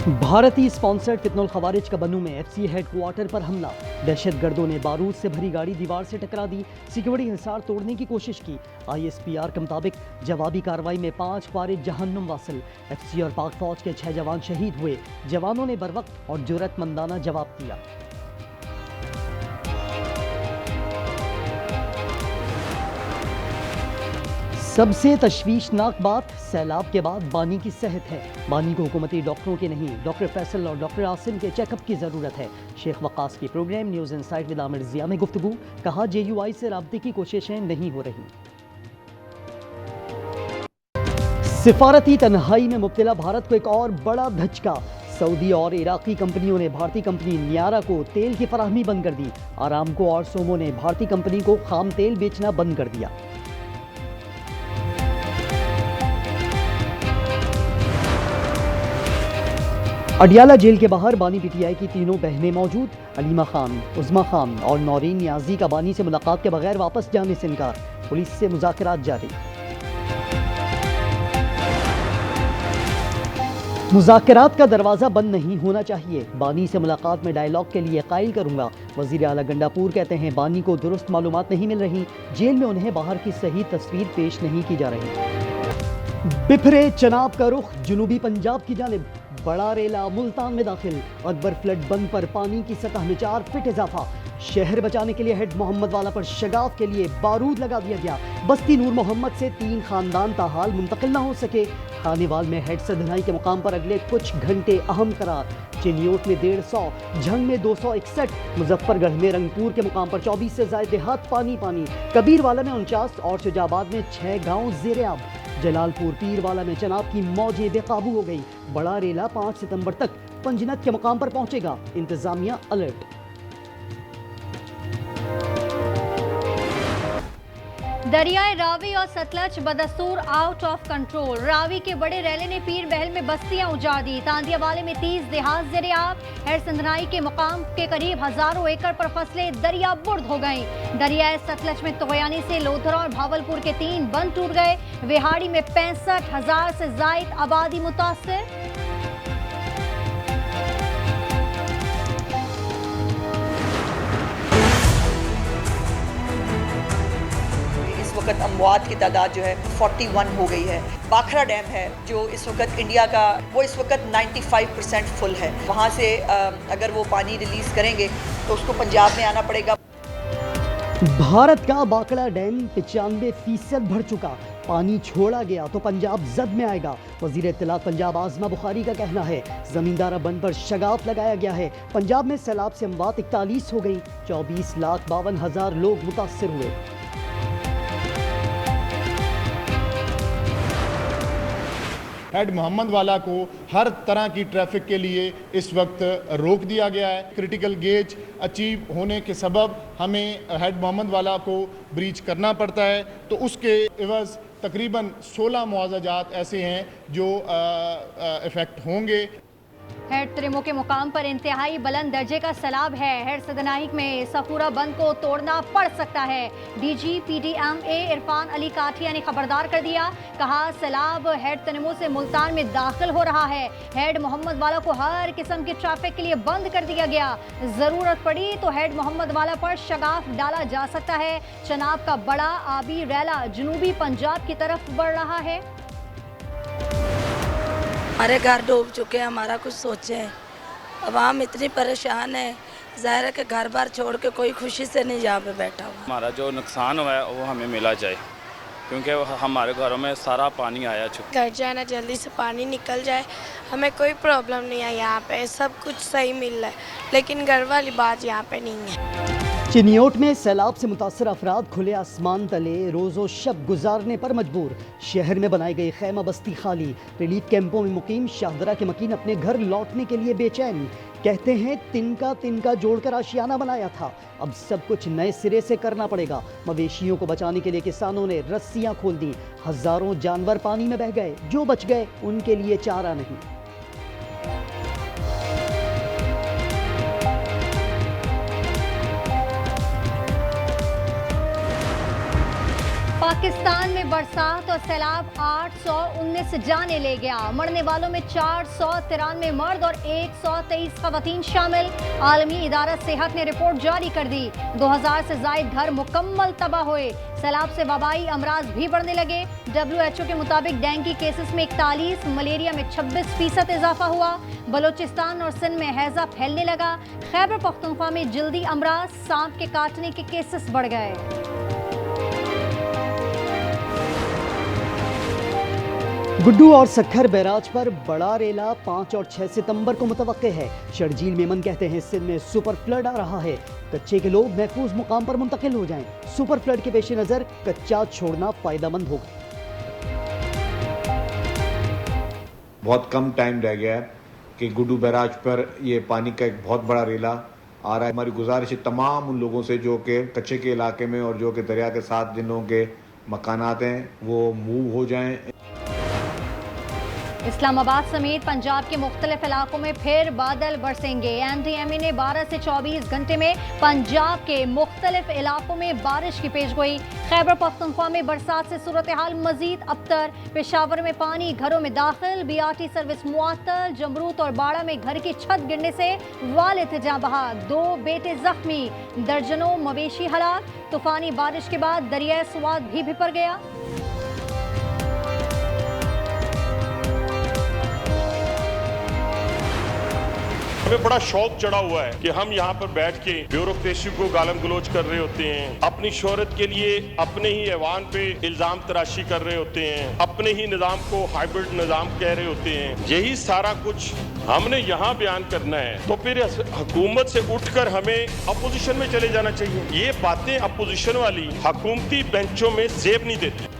भारतीय स्पॉन्सर्ड फितनुल खवारिज का बन्नू में एफसी हेड क्वार्टर पर हमला। दहशत गर्दों ने बारूद से भरी गाड़ी दीवार से टकरा दी, सिक्योरिटी हिसार तोड़ने की कोशिश की। ISPR के मुताबिक जवाबी कार्रवाई में 5 फारिज जहन्नुम वासिल। एफसी और पाक फौज के 6 जवान शहीद हुए। जवानों ने बरवक्त और जुर्रतमंदाना जवाब दिया। सबसे तशवीशनाक बात सैलाब के बाद बानी की सेहत है। बानी को हुकूमती डॉक्टरों के नहीं, डॉक्टर फैसल और डॉक्टर आसिम के चेकअप की ज़रूरत है। शेख वक्कास की programme news insight with Aamir Zia में गुफ्तगू, कहा JUI से राब्ते की कोशिशें नहीं हो रही। सिफारती तन्हाई में मुब्तला भारत को एक और बड़ा धचका। सऊदी और इराकी कंपनियों ने भारतीय कंपनी नियारा को तेल की फराहमी बंद कर दी। आरामको और सोमो ने भारतीय कंपनी को खाम तेल बेचना बंद कर दिया। अडियाला जेल के बाहर बानी PTI की तीनों बहनें मौजूद। अलीमा खान, उज़्मा खान और नौरीन नियाजी का बानी से मुलाकात के बगैर वापस जाने से इनकार। पुलिस से मुज़ाकरात जारी। मुज़ाकरात का दरवाज़ा बंद नहीं होना चाहिए। बानी से मुलाकात में डायलॉग के लिए कायल करूंगा। वज़ीर आला गंडापुर कहते हैं बानी को दुरुस्त मालूमात नहीं मिल रही, जेल में उन्हें बाहर की सही तस्वीर पेश नहीं की जा रही। बिफरे चनाब का रुख जुनूबी पंजाब की जानिब। बड़ा रेला मुल्तान में दाखिल। अकबर फ्लड बंद पर पानी की सतह में 4 फीट इजाफा। शहर बचाने के लिए हेड मोहम्मद वाला पर शगाफ के लिए बारूद लगा दिया गया। बस्ती नूर मोहम्मद से 3 खानदान ताहाल मुंतकिल ना हो सके। खानेवाल में हेड सदनाई के मुकाम पर अगले कुछ घंटे अहम करार। चिनियोट में 150, झंग में 261, मुजफ्फरगढ़ में रंगपुर के मुकाम पर 24 से ज़ायद देहात पानी। कबीरवाला में 49 और शुजाबाद में 6 गाँव ज़ेर-ए-आब। जलालपुर पीरवाला में चनाब की मौजें बेकाबू हो गई। बड़ा रेला 5 सितंबर तक पंजनत के मुकाम पर पहुंचेगा, इंतजामिया अलर्ट। दरियाए रावी और सतलज बदस्तूर आउट ऑफ कंट्रोल। रावी के बड़े रैले ने पीर बहल में बस्तियां उजाड़ दी। तांदियावाले में 30 देहात ज़ेर-ए-आब। हेड संदनाई के मुकाम के करीब हजारों एकड़ पर फसलें दरिया बुर्द हो गईं। दरियाए सतलज में तोगयानी से लोधरा और भावलपुर के 3 बंद टूट गए। विहाड़ी में 65,000 से जायद आबादी मुतासर। वक्त अमवात की तादाद जो है 41 हो गई है। बाखरा डैम है जो इस वक्त इंडिया का, वो इस वक्त 95% फुल है। वहाँ से अगर वो पानी रिलीज करेंगे तो उसको पंजाब में आना पड़ेगा। भारत का बाकड़ा डैम 95% भर चुका। पानी छोड़ा गया तो पंजाब जद में आएगा। वजीर इत्तलात पंजाब आजमा बुखारी का कहना है जमींदारा बंद पर शगाफ लगाया गया है। पंजाब में सैलाब से अमवात 41 हो गई। 24,52,000 लोग मुतासर हुए। हेड मोहम्मद वाला को हर तरह की ट्रैफिक के लिए इस वक्त रोक दिया गया है। क्रिटिकल गेज अचीव होने के सबब हमें हेड मोहम्मद वाला को ब्रीच करना पड़ता है, तो उसके एवज तकरीबन 16 मुआवजात ऐसे हैं जो इफ़ेक्ट होंगे। हेड त्रिमो के मुकाम पर इंतहाई बुलंद दर्जे का सैलाब है। हेड सदनाइक में सफूरा बंद को तोड़ना पड़ सकता है। DG PDMA इरफान अली काठिया ने खबरदार कर दिया, कहा सैलाब हेड त्रिमो से मुल्तान में दाखिल हो रहा है। हेड मोहम्मद वाला को हर किस्म की ट्रैफिक के लिए बंद कर दिया गया। ज़रूरत पड़ी तो हेड मोहम्मद वाला पर शगाफ डाला जा सकता है। चनाब का बड़ा आबी रैला जनूबी पंजाब की तरफ बढ़ रहा है। हमारे घर डूब चुके हैं, हमारा कुछ सोचें। अवाम इतनी परेशान है, ज़ाहिर है कि घर बार छोड़ के कोई खुशी से नहीं यहाँ पे बैठा हुआ। हमारा जो नुकसान हुआ है वो हमें मिला जाए, क्योंकि हमारे घरों में सारा पानी आया चुका। घर जाना जल्दी से पानी निकल जाए, हमें कोई प्रॉब्लम नहीं है। यहाँ पे सब कुछ सही मिल रहा है, लेकिन घर वाली बात यहाँ पे नहीं है। चिनियोट में सैलाब से मुतासर अफराद खुले आसमान तले रोज़ो शब गुजारने पर मजबूर। शहर में बनाई गई खैमा बस्ती खाली। रिलीफ कैंपों में मुकीम शाहदरा के मकीन अपने घर लौटने के लिए बेचैन। कहते हैं तिनका जोड़कर आशियाना बनाया था, अब सब कुछ नए सिरे से करना पड़ेगा। मवेशियों को बचाने के लिए किसानों ने रस्सियां खोल दी। हजारों जानवर पानी में बह गए, जो बच गए उनके लिए चारा नहीं। पाकिस्तान में बरसात और सैलाब 819 जाने ले गया। मरने वालों में 493 मर्द और 123 खवातीन शामिल। आलमी इदारा सेहत ने रिपोर्ट जारी कर दी। 2000 से जायद घर मुकम्मल तबाह हुए। सैलाब से वबाई अमराज भी बढ़ने लगे। WHO के मुताबिक डेंगू केसेस में 41, मलेरिया में 26% इजाफा हुआ। बलोचिस्तान और सिंध में हैजा फैलने लगा। खैबर पख्तूनख्वा में जल्दी अमराज, सांप के काटने के केसेस बढ़ गए। गुड्डू और सक्खर बैराज पर बड़ा रेला 5 और 6 सितंबर को मुतवक्के है। शरजील मेमन कहते हैं सिंध में सुपर फ्लड आ रहा है, कच्चे के लोग महफूज मुकाम पर मुंतकिल हो जाएं। सुपर फ्लड के पेश नज़र कच्चा छोड़ना फायदेमंद होगा। बहुत कम टाइम रह गया है कि गुड्डू बैराज पर ये पानी का एक बहुत बड़ा रेला आ रहा है। हमारी गुजारिश है तमाम उन लोगों से जो कि कच्चे के इलाके में और जो कि दरिया के साथ जिन लोगों के मकानात हैं वो मूव हो जाएं। इस्लामाबाद समेत पंजाब के मुख्तलिफ इलाकों में फिर बादल बरसेंगे। NDMA ने 12 से 24 घंटे में पंजाब के मुख्तलिफ इलाकों में बारिश की पेशगोई। खैबर पख्तूनख्वा में बरसात से सूरत हाल मजीद अबतर। पेशावर में पानी घरों में दाखिल। BRT सर्विस मुअत्तल। जमरूत और बाड़ा में घर की छत गिरने से वालिद जहाँ बहा, 2 बेटे जख्मी, दर्जनों मवेशी हलाक। तूफानी बारिश के बाद दरिया स्वाद भी बिपर गया। हमें बड़ा शौक चढ़ा हुआ है कि हम यहाँ पर बैठ के ब्यूरोक्रेसी को गालम गलोच कर रहे होते हैं, अपनी शोहरत के लिए अपने ही ऐवान पे इल्जाम तराशी कर रहे होते हैं, अपने ही निजाम को हाइब्रिड निजाम कह रहे होते हैं। यही सारा कुछ हमने यहाँ बयान करना है तो फिर हुकूमत से उठकर हमें अपोजिशन में चले जाना चाहिए। ये बातें अपोजिशन वाली हुकूमती बेंचों में जेब नहीं देती।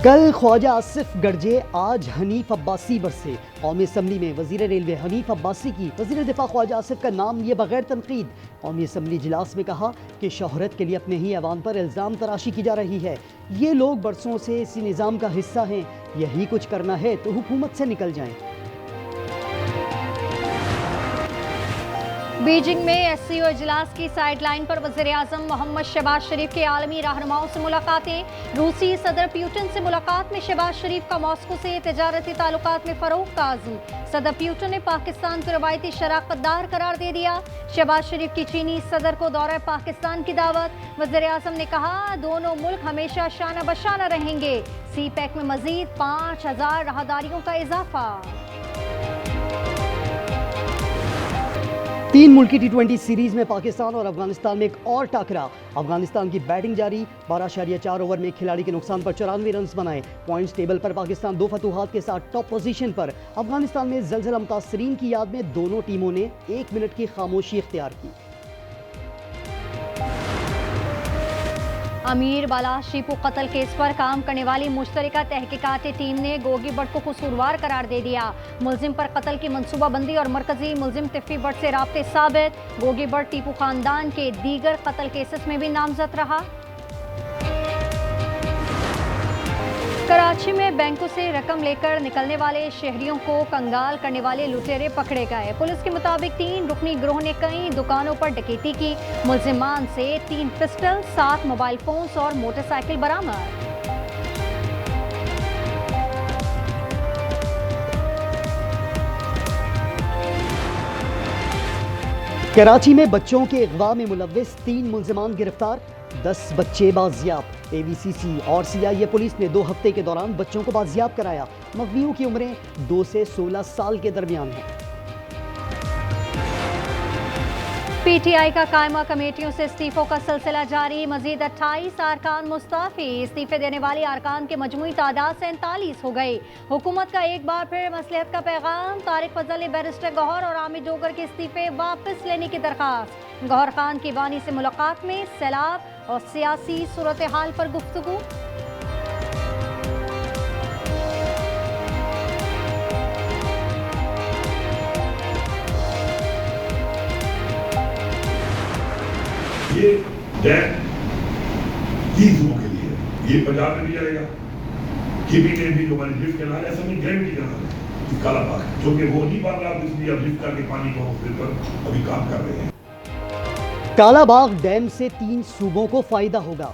कल ख्वाजा आसिफ गरजे, आज हनीफ अब्बासी बरसे। कौमी असम्बली में वजीर रेलवे हनीफ अब्बासी की वजीर दिफा ख्वाजा आसिफ का नाम लिए बगैर तनकीद। कौमी असम्बली इजलास में कहा कि शोहरत के लिए अपने ही ऐवान पर इल्ज़ाम तराशी की जा रही है। ये लोग बरसों से इसी निज़ाम का हिस्सा हैं, यही कुछ करना है तो हुकूमत से निकल जाएं। बीजिंग में SCO इजलास की साइडलाइन पर वज़ीर-ए-आज़म मोहम्मद शहबाज शरीफ के आलमी रहनुमाओं से मुलाकातें। रूसी सदर प्यूटन से मुलाकात में शहबाज शरीफ का मॉस्को से तिजारती ताल्लुकात में फ़रोग़ का आज़म। सदर प्यूटन ने पाकिस्तान को रवायती शराकतदार करार दे दिया। शहबाज शरीफ की चीनी सदर को दौरा पाकिस्तान की दावत। वज़ीर-ए-आज़म ने कहा दोनों मुल्क हमेशा शाना बशाना रहेंगे। CPEC में मज़ीद 5000 राहदारियों का इजाफा। 3 मुल्की T20 सीरीज में पाकिस्तान और अफगानिस्तान में एक और टाकरा। अफगानिस्तान की बैटिंग जारी, 12.4 ओवर में खिलाड़ी के नुकसान पर 94 रन बनाए। पॉइंट्स टेबल पर पाकिस्तान 2 फतूहात के साथ टॉप पोजीशन पर। अफगानिस्तान में ज़लज़ला मुतासरीन की याद में दोनों टीमों ने 1 मिनट की खामोशी इख्तियार की। अमीर बाला शीपू कत्ल केस पर काम करने वाली मुश्तरका तहकीकाती टीम ने गोगी भट्ट को कसूरवार करार दे दिया। मुलजिम पर कत्ल की मनसूबाबंदी और मरकजी मुलजिम तिफ़ी भट्ट से राब्ते साबित। गोगी भट्ट टीपू खानदान के दीगर कत्ल केसेस में भी नामजद रहा। कराची में बैंकों से रकम लेकर निकलने वाले शहरियों को कंगाल करने वाले लुटेरे पकड़े गए। पुलिस के मुताबिक 3 रुकनी गिरोह ने कई दुकानों पर डकैती की। मुलजिमान से 3 पिस्टल, 7 मोबाइल फोन्स और मोटरसाइकिल बरामद। कराची में बच्चों के अगवा में मुलव्विस 3 मुलजिमान गिरफ्तार, 10 बच्चे बाजियाब। AVCC और CIA पुलिस ने 2 हफ्ते के दौरान बच्चों को बाजियाब कराया। मगवियों की उम्रें 2 से 16 साल के दरमियान हैं। PTI का कायमा कमेटियों से इस्तीफों का सिलसिला जारी। मजीद 28 अरकान मुस्ताफी। इस्तीफे देने वाले अरकान के मजमूई तादाद 47 हो गई। हुकूमत का एक बार फिर मसलिहत का पैगाम। तारिक फजल ने बैरिस्टर गौहर और आमिर डोगर के इस्तीफे वापस लेने की दरख्वास्त। गौहर खान की वानी से मुलाकात में सैलाब और सियासी सूरत हाल पर गुफ्तगू। ये डैम 30 लोगों के लिए, ये पंजाब में भी जाएगा, केपी में भी लोगों ने लिफ्ट करना है, ऐसा नहीं डैम भी करना है काला बाग, जो कि वो नहीं बन रहा, इसलिए अब लिफ्ट करके पानी को उस पर अभी काम कर रहे हैं। काला बाग डैम से 3 सूबों को फायदा होगा।